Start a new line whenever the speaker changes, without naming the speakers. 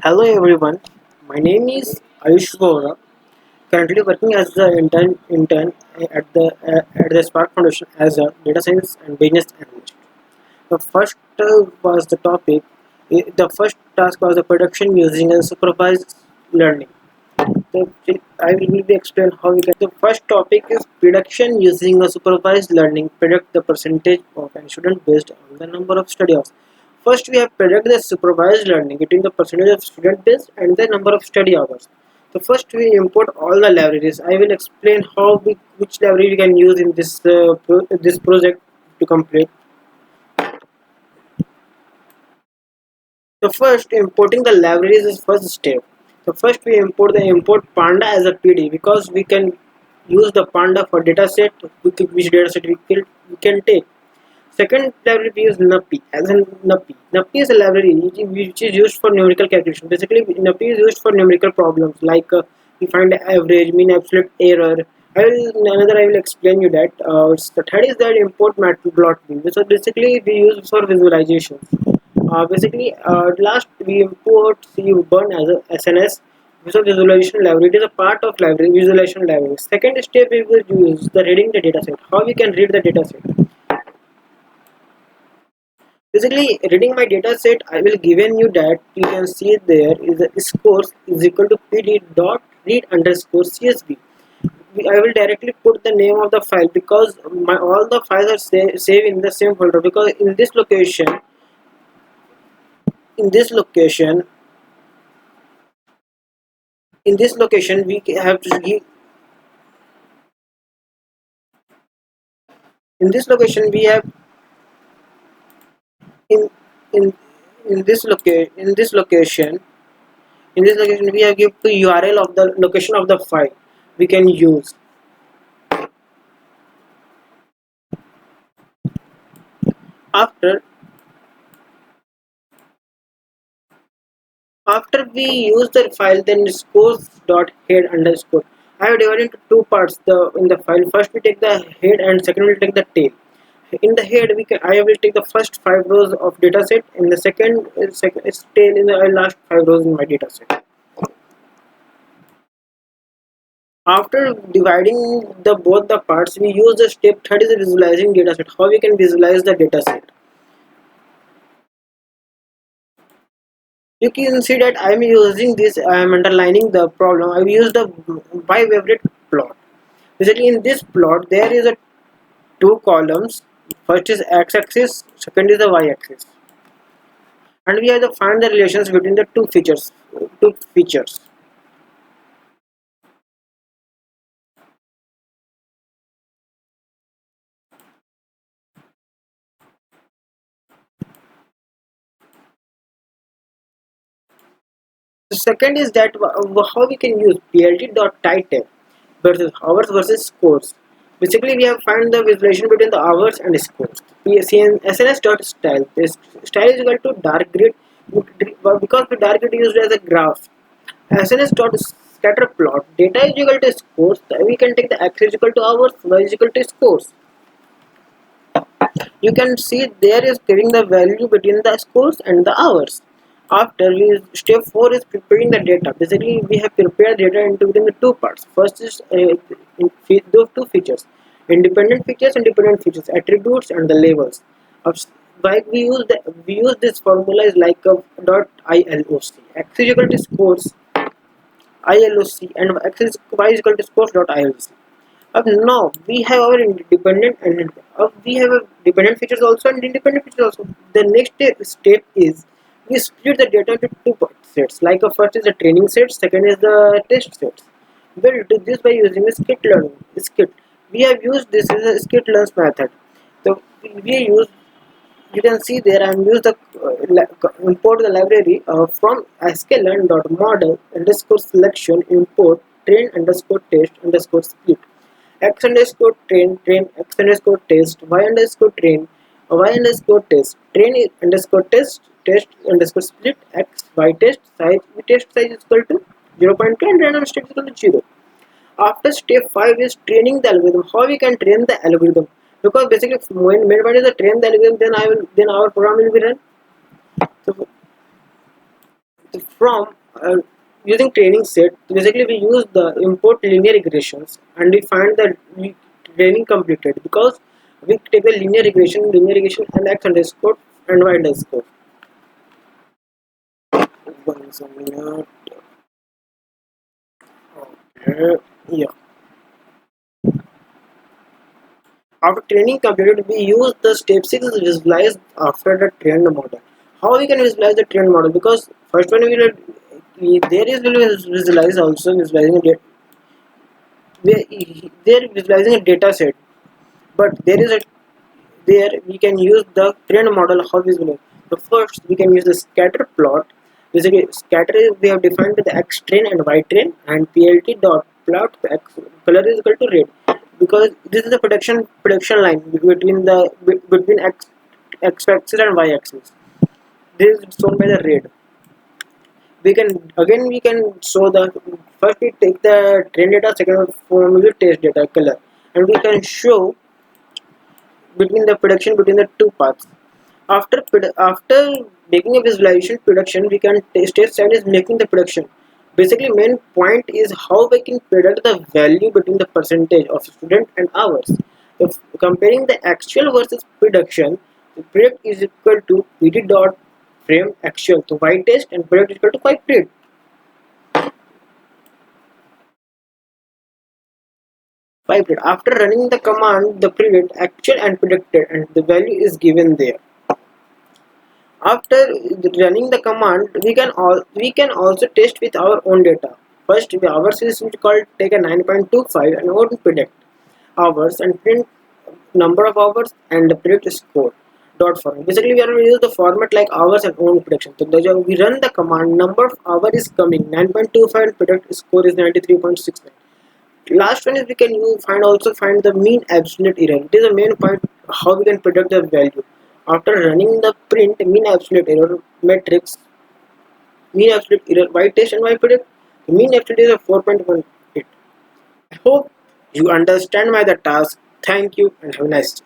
Hello everyone, my name is Ayush Vora, currently working as the intern at the Spark Foundation as a data science and business analyst. The first was the topic. The first task was the production using a supervised learning. I will be explain how we get. The first topic is prediction using a supervised learning. Predict the percentage of a student based on the number of study hours. First, we have predict the supervised learning between the percentage of student based and the number of study hours. So first, we import all the libraries. I will explain which library we can use in this project to complete. So first, importing the libraries is first step. So first we import Panda as a PD because we can use the Panda for dataset, which dataset we can take. Second library we use NumPy as in NumPy. NumPy is a library which is used for numerical calculation. Basically, NumPy is used for numerical problems like we find the average, mean, absolute error. I will explain you that. The third is that import matplotlib. So basically we use for visualization. Last we import C1 as a SNS visualization library. It is a part of library visualization library. Second step we will use the reading the dataset. How we can read the dataset? Basically, reading my dataset, I will given you that you can see there is a scores is equal to pd dot read underscore csv. I will directly put the name of the file because my all the files are saved in the same folder because in this location we have to give in this location we have in in in this location we have give the url of the location of the file we can use. After after we use the file, then scores dot head underscore. I have divided into two parts the in the file. First we take the head and second we take the tail. In the head I will take the first 5 rows of dataset and the second is tail in the last 5 rows in my dataset. After dividing the both the parts, we use the step third is the visualizing dataset. How we can visualize the dataset? You can see that I am using this. I am underlining the problem. I use the biwavelength plot. Basically, in this plot, there is a two columns. First is x-axis, second is the y-axis, and we have to find the relations between the two features. Two features. The second is that how we can use plt.title versus hours versus scores. Basically, we have find the visualization between the hours and scores. SNS.style. This style is equal to dark grid because the dark grid is used as a graph. SNS.scatter plot. Data is equal to scores. We can take the x is equal to hours, y is equal to scores. You can see there is giving the value between the scores and the hours. After we step 4 is preparing the data. Basically, we have prepared data into within the two parts. First is those two features, independent features and dependent features, attributes and the labels. Like we use this formula is like a dot ILOC. X is equal to scores ILOC and X is Y is equal to scores dot ILOC. Now we have our independent and we have a dependent features also and independent features also. The next step is we split the data into two sets. Like first is the training set, second is the test sets. We'll do this by using a skit learning. Skit. We have used this as a skit learns method. So we use. You can see there I am used the import the library from sklearn.model underscore selection import train underscore test underscore split x underscore train x underscore test y underscore train y underscore train underscore test underscore split x y test size test size is equal to 0.2 and random state is equal to 0. After step 5 is training the algorithm. How we can train the algorithm? Because basically when main point is the train the algorithm, then our program will be run. So from using training set, basically we use the import linear regressions and we find that we training completed because we take the linear regression and x underscore and y underscore. Once a minute. Okay. Yeah. After training completed, we use the step 6 is visualized after the trained model. How we can visualize the trained model? Because first one there is will visualize also visualizing a they're visualizing a data set, but there is a there we can use the trained model. How visualize? So first we can use the scatter plot. Basically scatter is we have defined the x train and y train, and plt dot plot x color is equal to red, because this is the production line between the between x axis and y axis. This is shown by the red. We can show the first we take the train data, second form is the test data color, and we can show between the production between the two paths. After making a visualization production, we can stage side is making the production. Basically main point is how we can predict the value between the percentage of student and hours. If comparing the actual versus production, the predict is equal to pd dot frame actual to y test and predict is equal to y predict. After running the command, the predict actual and predicted and the value is given there. After running the command, we can also test with our own data. First, ours is called take a 9.25 and own predict hours and print number of hours and the predict score dot format. Basically, we are going to use the format like hours and own prediction. So we run the command, number of hour is coming 9.25 and predict score is 93.69. Last one is we can find the mean absolute error. It is the main point how we can predict the value. After running the print mean absolute error matrix, mean absolute error y test and y predict, the mean absolute is a 4.18. I hope you understand my the task. Thank you and have a nice day.